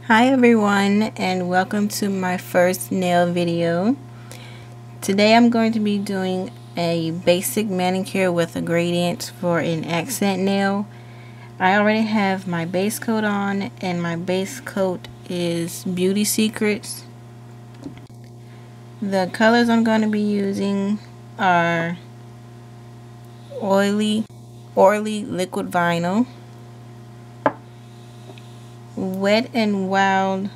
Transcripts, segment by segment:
Hi everyone, and welcome to my first nail video. Today I'm going to be doing a basic manicure with a gradient for an accent nail. I already have my base coat on, and my base coat is Beauty Secrets. The colors I'm going to be using are oily liquid vinyl, Wet and Wild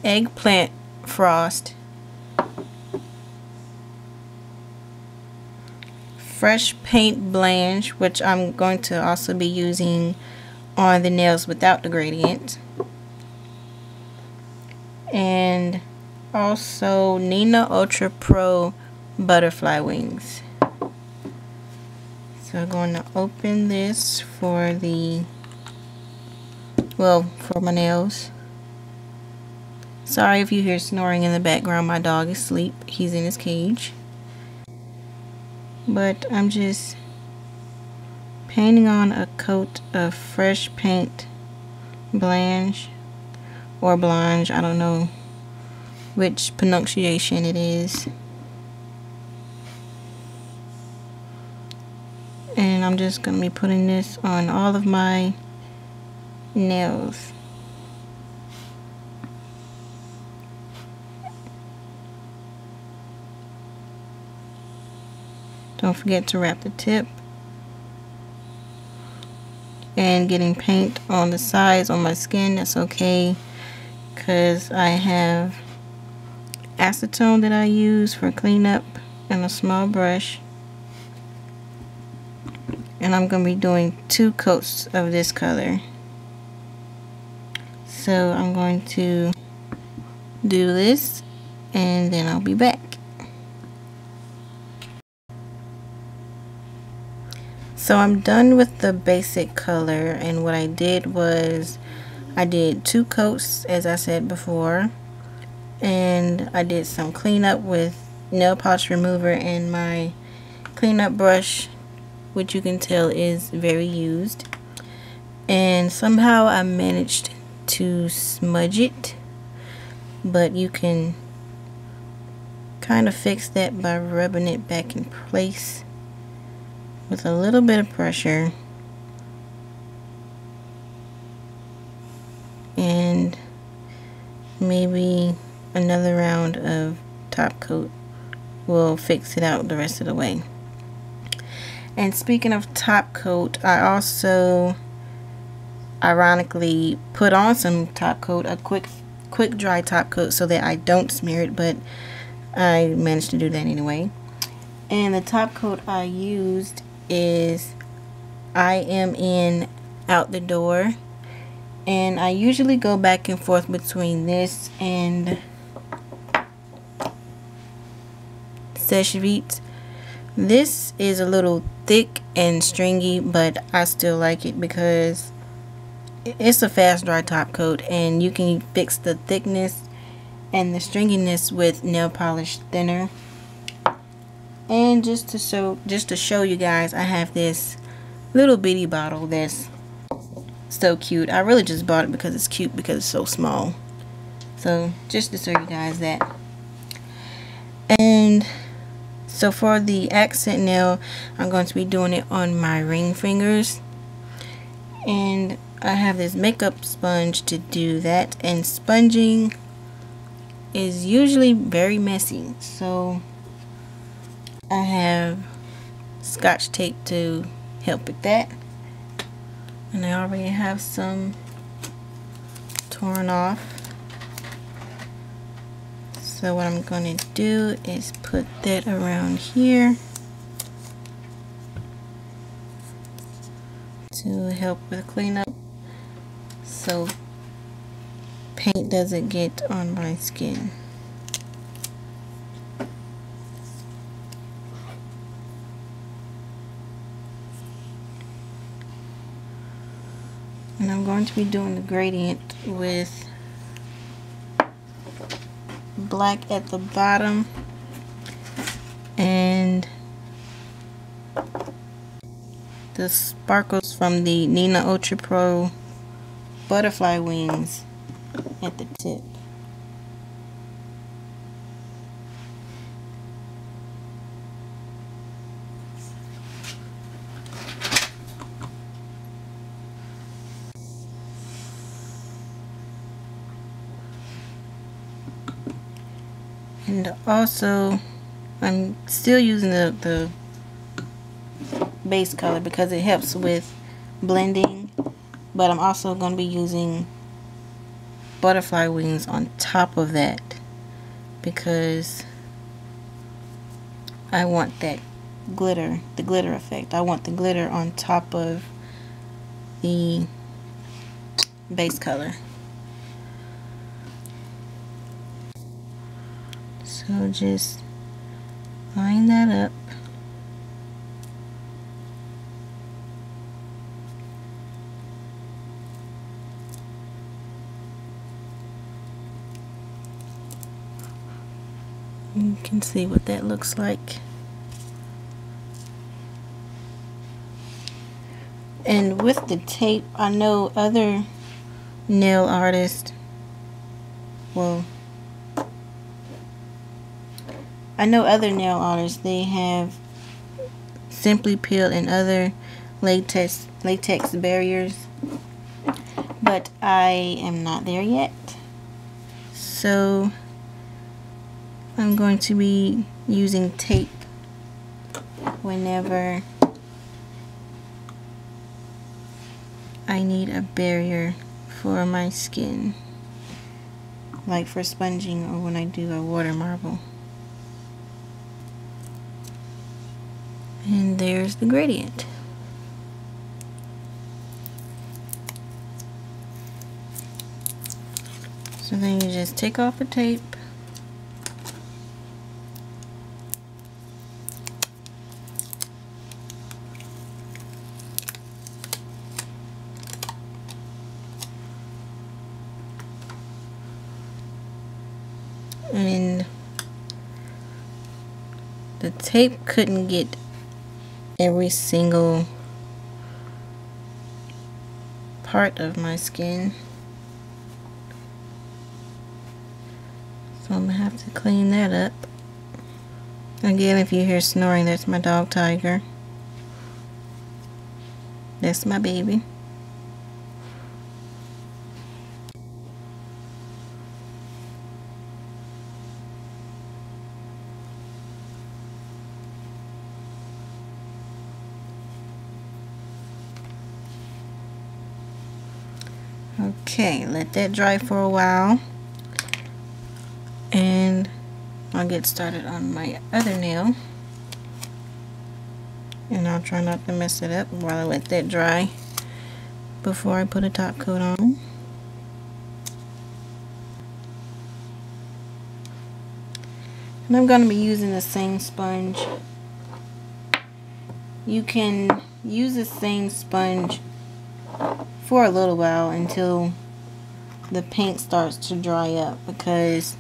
eggplant frost, fresh paint blanche, which I'm going to also be using on the nails without the gradient, and also Nina Ultra Pro butterfly wings. So I'm going to open this for my nails. Sorry if you hear snoring in the background. My dog is asleep. He's in his cage. But I'm just painting on a coat of fresh paint blanche or blanche. I don't know which pronunciation it is. And I'm just going to be putting this on all of my nails. Don't forget to wrap the tip. And getting paint on the sides on my skin, that's okay, because I have acetone that I use for cleanup and a small brush. And I'm going to be doing 2 coats of this color. So I'm going to do this and then I'll be back. So I'm done with the basic color, and what I did was I did 2 coats, as I said before, and I did some cleanup with nail polish remover and my cleanup brush, which you can tell is very used, and somehow I managed to smudge it, but you can kind of fix that by rubbing it back in place with a little bit of pressure, and maybe another round of top coat will fix it out the rest of the way. And speaking of top coat, I also ironically put on some top coat, a quick dry top coat, so that I don't smear it, but I managed to do that anyway. And the top coat I used is I Am In Out the Door, and I usually go back and forth between this and Sèche-Vite. This is a little thick and stringy, but I still like it because it's a fast dry top coat, and you can fix the thickness and the stringiness with nail polish thinner. And just to show you guys, I have this little bitty bottle that's so cute. I really just bought it because it's cute, because it's so small. So just to show you guys that. And so for the accent nail, I'm going to be doing it on my ring fingers, and I have this makeup sponge to do that, and sponging is usually very messy, so I have Scotch tape to help with that, and I already have some torn off. So what I'm going to do is put that around here to help with cleanup, so paint doesn't get on my skin. And I'm going to be doing the gradient with black at the bottom and the sparkles from the Nina Ultra Pro butterfly wings at the tip. And also, I'm still using the base color because it helps with blending, but I'm also going to be using butterfly wings on top of that because I want that glitter, the glitter effect. I want the glitter on top of the base color. So just line that up. You can see what that looks like. And with the tape, I know other nail artists, well, I know other nail artists, they have Simply Peel and other latex barriers, but I am not there yet. So I'm going to be using tape whenever I need a barrier for my skin, like for sponging or when I do a water marble. And there's the gradient. So then you just take off the tape. And the tape couldn't get every single part of my skin, so I'm gonna have to clean that up. Again, if you hear snoring, that's my dog Tiger. That's my baby. Okay, let that dry for a while, and I'll get started on my other nail. And I'll try not to mess it up while I let that dry before I put a top coat on. And I'm going to be using the same sponge. You can use the same sponge for a little while until the paint starts to dry up, because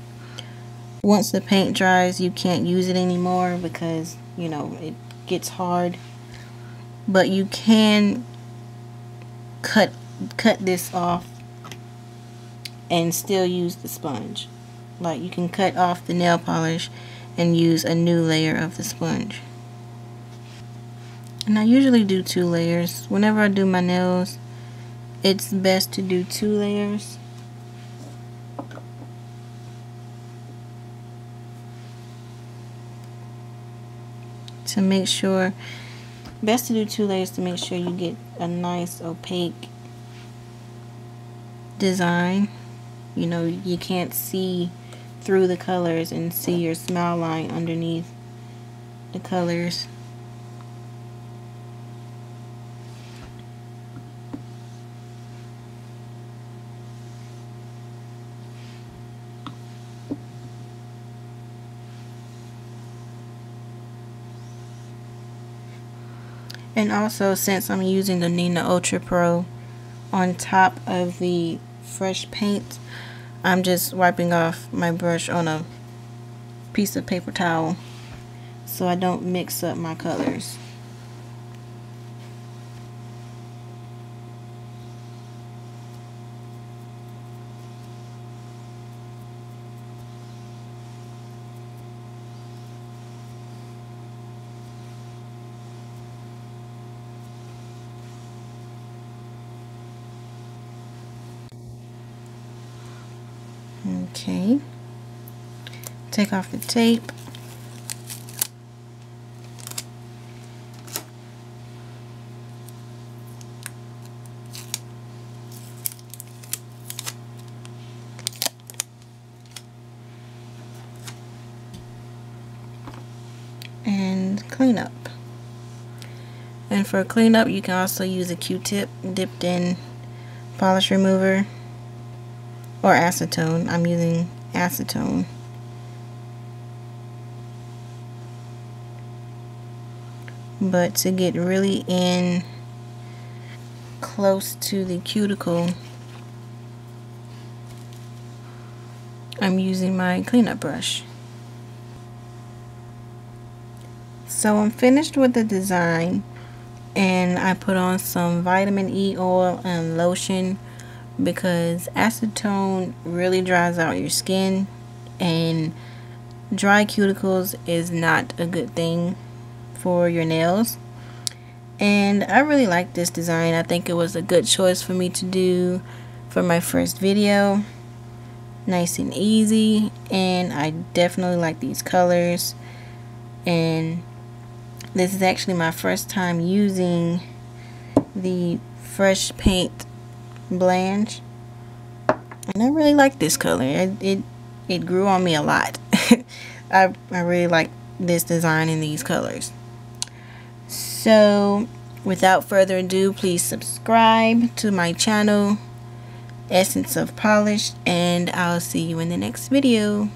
once the paint dries you can't use it anymore because, you know, it gets hard. But you can cut this off and still use the sponge. Like, you can cut off the nail polish and use a new layer of the sponge. And I usually do 2 layers. Whenever I do my nails, it's best to do 2 layers. To make sure, best to do 2 layers to make sure you get a nice opaque design. You know, you can't see through the colors and see your smile line underneath the colors. And also, since I'm using the Nina Ultra Pro on top of the fresh paint, I'm just wiping off my brush on a piece of paper towel so I don't mix up my colors. Okay, take off the tape. And clean up. And for cleanup, you can also use a Q-tip dipped in polish remover or acetone. I'm using acetone. But to get really in close to the cuticle, I'm using my cleanup brush. So I'm finished with the design, and I put on some vitamin E oil and lotion because acetone really dries out your skin, and dry cuticles is not a good thing for your nails. And I really like this design. I think it was a good choice for me to do for my first video. Nice and easy, and I definitely like these colors. And this is actually my first time using the Fresh Paint Blanche, and I really like this color. It grew on me a lot. I really like this design in these colors. So without further ado, please subscribe to my channel, Essence of Polish, and I'll see you in the next video.